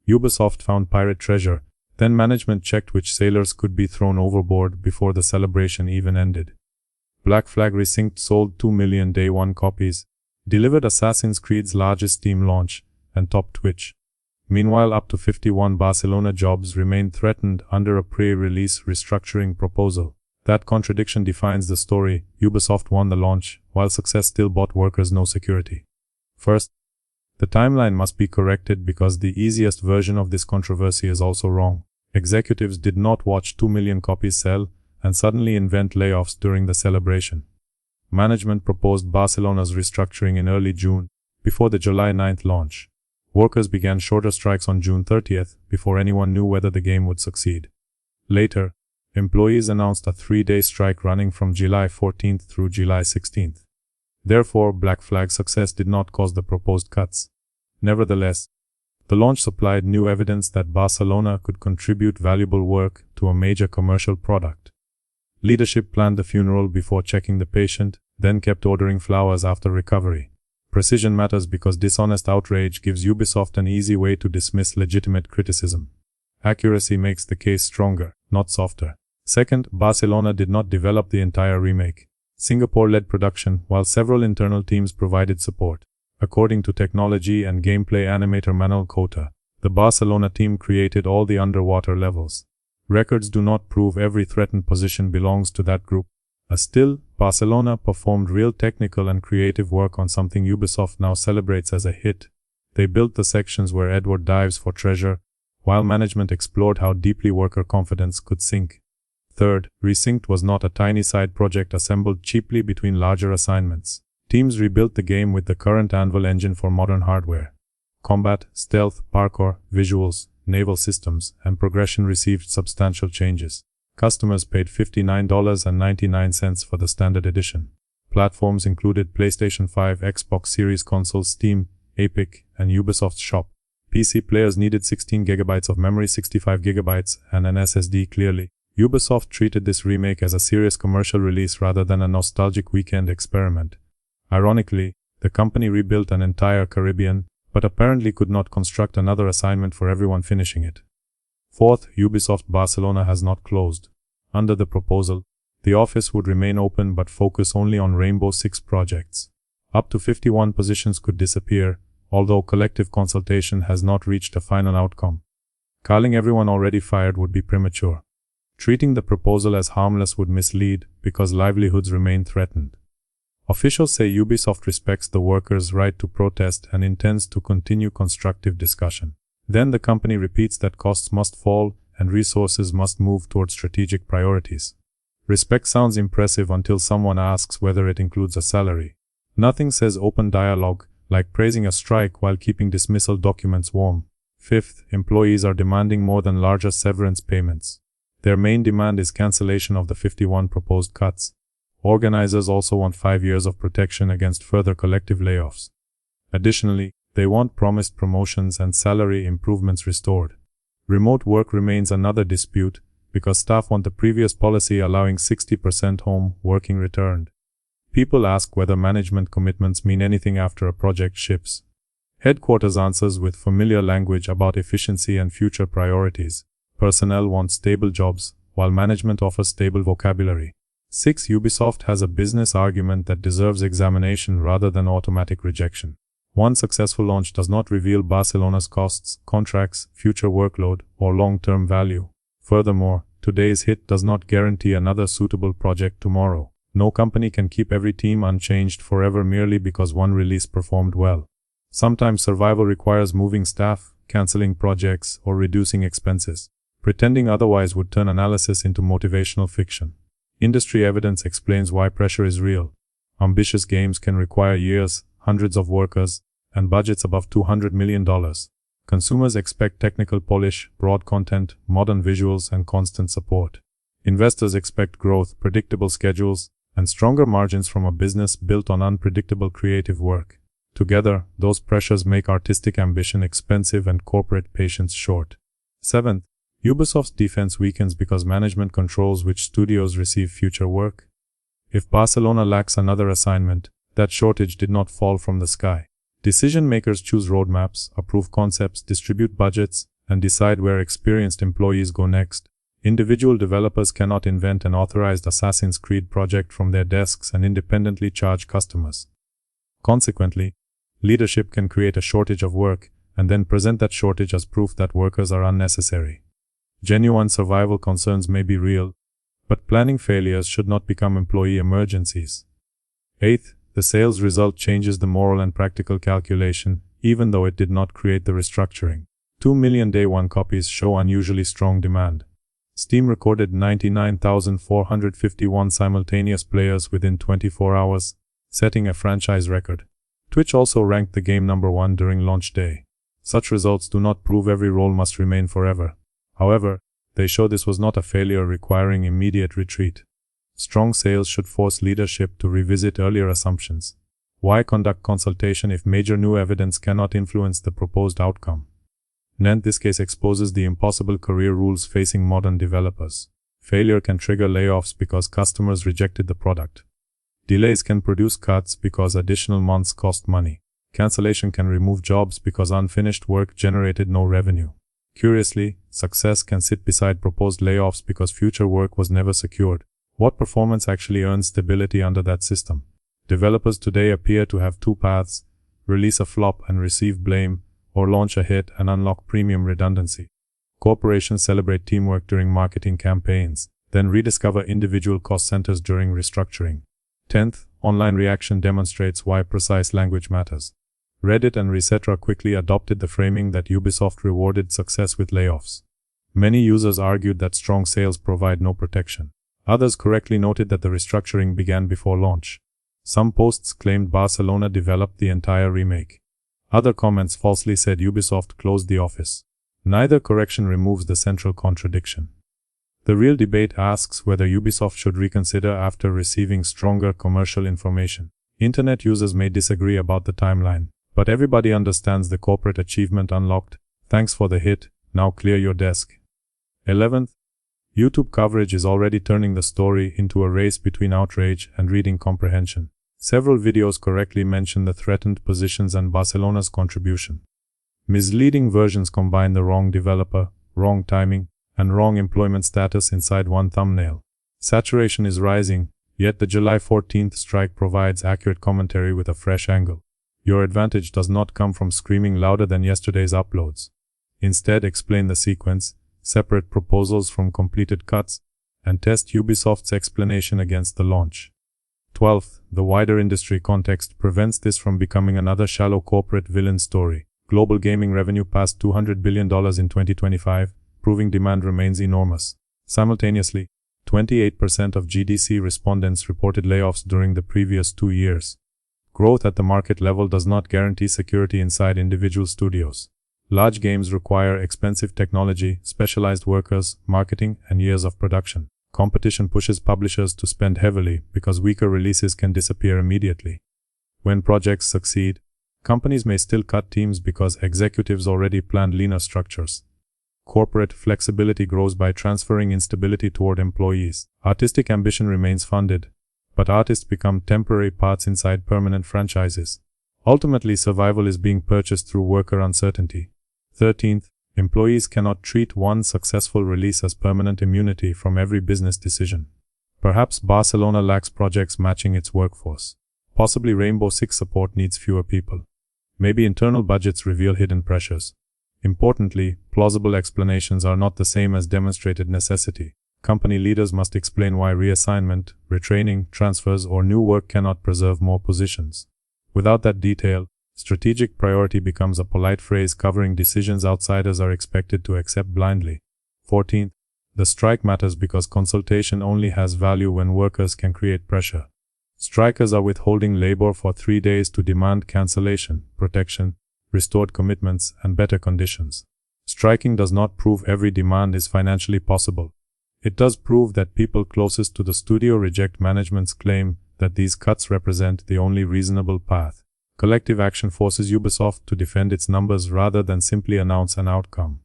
Ubisoft found pirate treasure, then management checked which sailors could be thrown overboard before the celebration even ended. Black Flag Resynced sold 2 million day one copies, delivered Assassin's Creed's largest Steam launch, and topped Twitch. Meanwhile, up to 51 Barcelona jobs remain threatened under a pre-release restructuring proposal. That contradiction defines the story. Ubisoft won the launch, while success still bought workers no security. First, the timeline must be corrected because the easiest version of this controversy is also wrong. Executives did not watch 2 million copies sell and suddenly invent layoffs during the celebration. Management proposed Barcelona's restructuring in early June, before the July 9th launch. Workers began shorter strikes on June 30th before anyone knew whether the game would succeed. Later, employees announced a 3-day strike running from July 14th through July 16th. Therefore, Black Flag's success did not cause the proposed cuts. Nevertheless, the launch supplied new evidence that Barcelona could contribute valuable work to a major commercial product. Leadership planned the funeral before checking the patient, then kept ordering flowers after recovery. Precision matters because dishonest outrage gives Ubisoft an easy way to dismiss legitimate criticism. Accuracy makes the case stronger, not softer. Second, Barcelona did not develop the entire remake. Singapore led production, while several internal teams provided support. According to technology and gameplay animator Manuel Cota, the Barcelona team created all the underwater levels. Records do not prove every threatened position belongs to that group. Still, Barcelona performed real technical and creative work on something Ubisoft now celebrates as a hit. They built the sections where Edward dives for treasure, while management explored how deeply worker confidence could sink. Third, Resynced was not a tiny side project assembled cheaply between larger assignments. Teams rebuilt the game with the current Anvil engine for modern hardware. Combat, stealth, parkour, visuals, naval systems, and progression received substantial changes. Customers paid $59.99 for the standard edition. Platforms included PlayStation 5, Xbox Series consoles, Steam, Epic, and Ubisoft's shop. PC players needed 16 GB of memory, 65 GB, and an SSD. Clearly, Ubisoft treated this remake as a serious commercial release rather than a nostalgic weekend experiment. Ironically, the company rebuilt an entire Caribbean, but apparently could not construct another assignment for everyone finishing it. Fourth, Ubisoft Barcelona has not closed. Under the proposal, the office would remain open but focus only on Rainbow Six projects. Up to 51 positions could disappear, although collective consultation has not reached a final outcome. Calling everyone already fired would be premature. Treating the proposal as harmless would mislead because livelihoods remain threatened. Officials say Ubisoft respects the workers' right to protest and intends to continue constructive discussion. Then the company repeats that costs must fall and resources must move toward strategic priorities. Respect sounds impressive until someone asks whether it includes a salary. Nothing says open dialogue like praising a strike while keeping dismissal documents warm. Fifth, employees are demanding more than larger severance payments. Their main demand is cancellation of the 51 proposed cuts. Organizers also want 5 years of protection against further collective layoffs. Additionally, they want promised promotions and salary improvements restored. Remote work remains another dispute because staff want the previous policy allowing 60% home working returned. People ask whether management commitments mean anything after a project ships. Headquarters answers with familiar language about efficiency and future priorities. Personnel want stable jobs, while management offers stable vocabulary. 6. Ubisoft has a business argument that deserves examination rather than automatic rejection. One successful launch does not reveal Barcelona's costs, contracts, future workload, or long-term value. Furthermore, today's hit does not guarantee another suitable project tomorrow. No company can keep every team unchanged forever merely because one release performed well. Sometimes survival requires moving staff, canceling projects, or reducing expenses. Pretending otherwise would turn analysis into motivational fiction. Industry evidence explains why pressure is real. Ambitious games can require years, hundreds of workers, and budgets above $200 million. Consumers expect technical polish, broad content, modern visuals, and constant support. Investors expect growth, predictable schedules, and stronger margins from a business built on unpredictable creative work. Together, those pressures make artistic ambition expensive and corporate patience short. 7th, Ubisoft's defense weakens because management controls which studios receive future work. If Barcelona lacks another assignment, that shortage did not fall from the sky. Decision makers choose roadmaps, approve concepts, distribute budgets, and decide where experienced employees go next. Individual developers cannot invent an authorized Assassin's Creed project from their desks and independently charge customers. Consequently, leadership can create a shortage of work and then present that shortage as proof that workers are unnecessary. Genuine survival concerns may be real, but planning failures should not become employee emergencies. 8th, the sales result changes the moral and practical calculation, even though it did not create the restructuring. 2 million day one copies show unusually strong demand. Steam recorded 99,451 simultaneous players within 24 hours, setting a franchise record. Twitch also ranked the game number 1 during launch day. Such results do not prove every role must remain forever. However, they show this was not a failure requiring immediate retreat. Strong sales should force leadership to revisit earlier assumptions. Why conduct consultation if major new evidence cannot influence the proposed outcome? Rant this case exposes the impossible career rules facing modern developers. Failure can trigger layoffs because customers rejected the product. Delays can produce cuts because additional months cost money. Cancellation can remove jobs because unfinished work generated no revenue. Curiously, success can sit beside proposed layoffs because future work was never secured. What performance actually earns stability under that system? Developers today appear to have two paths: release a flop and receive blame, or launch a hit and unlock premium redundancy. Corporations celebrate teamwork during marketing campaigns, then rediscover individual cost centers during restructuring. 10th, online reaction demonstrates why precise language matters. Reddit and Resettra quickly adopted the framing that Ubisoft rewarded success with layoffs. Many users argued that strong sales provide no protection. Others correctly noted that the restructuring began before launch. Some posts claimed Barcelona developed the entire remake. Other comments falsely said Ubisoft closed the office. Neither correction removes the central contradiction. The real debate asks whether Ubisoft should reconsider after receiving stronger commercial information. Internet users may disagree about the timeline, but everybody understands the corporate achievement unlocked. Thanks for the hit, now clear your desk. 11th, YouTube coverage is already turning the story into a race between outrage and reading comprehension. Several videos correctly mention the threatened positions and Barcelona's contribution. Misleading versions combine the wrong developer, wrong timing, and wrong employment status inside one thumbnail. Saturation is rising, yet the July 14th strike provides accurate commentary with a fresh angle. Your advantage does not come from screaming louder than yesterday's uploads. Instead, explain the sequence, separate proposals from completed cuts, and test Ubisoft's explanation against the launch. 12th, the wider industry context prevents this from becoming another shallow corporate villain story. Global gaming revenue passed $200 billion in 2025, proving demand remains enormous. Simultaneously, 28% of GDC respondents reported layoffs during the previous 2 years. Growth at the market level does not guarantee security inside individual studios. Large games require expensive technology, specialized workers, marketing, and years of production. Competition pushes publishers to spend heavily because weaker releases can disappear immediately. When projects succeed, companies may still cut teams because executives already planned leaner structures. Corporate flexibility grows by transferring instability toward employees. Artistic ambition remains funded, but artists become temporary parts inside permanent franchises. Ultimately, survival is being purchased through worker uncertainty. 13th, employees cannot treat one successful release as permanent immunity from every business decision. Perhaps Barcelona lacks projects matching its workforce. Possibly Rainbow Six support needs fewer people. Maybe internal budgets reveal hidden pressures. Importantly, plausible explanations are not the same as demonstrated necessity. Company leaders must explain why reassignment, retraining, transfers, or new work cannot preserve more positions. Without that detail, strategic priority becomes a polite phrase covering decisions outsiders are expected to accept blindly. 14th, the strike matters because consultation only has value when workers can create pressure. Strikers are withholding labor for 3 days to demand cancellation, protection, restored commitments, and better conditions. Striking does not prove every demand is financially possible. It does prove that people closest to the studio reject management's claim that these cuts represent the only reasonable path. Collective action forces Ubisoft to defend its numbers rather than simply announce an outcome.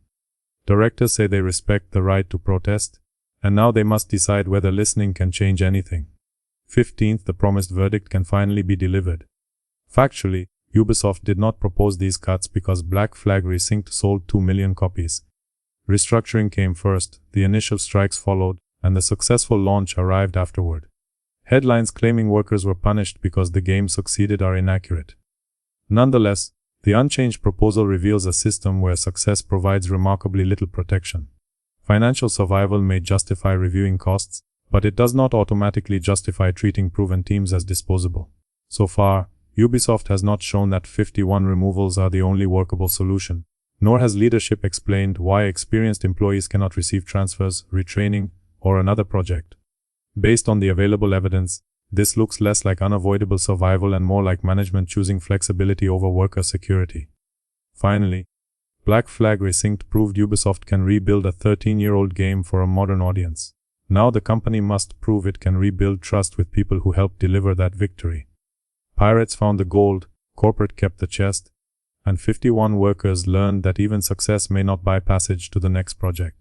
Directors say they respect the right to protest, and now they must decide whether listening can change anything. 15th, the promised verdict can finally be delivered. Factually, Ubisoft did not propose these cuts because Black Flag Resynced sold 2 million copies. Restructuring came first, the initial strikes followed, and the successful launch arrived afterward. Headlines claiming workers were punished because the game succeeded are inaccurate. Nonetheless, the unchanged proposal reveals a system where success provides remarkably little protection. Financial survival may justify reviewing costs, but it does not automatically justify treating proven teams as disposable. So far, Ubisoft has not shown that 51 removals are the only workable solution, nor has leadership explained why experienced employees cannot receive transfers, retraining, or another project. Based on the available evidence, this looks less like unavoidable survival and more like management choosing flexibility over worker security. Finally, Black Flag Resynced proved Ubisoft can rebuild a 13-year-old game for a modern audience. Now the company must prove it can rebuild trust with people who helped deliver that victory. Pirates found the gold, corporate kept the chest, and 51 workers learned that even success may not buy passage to the next project.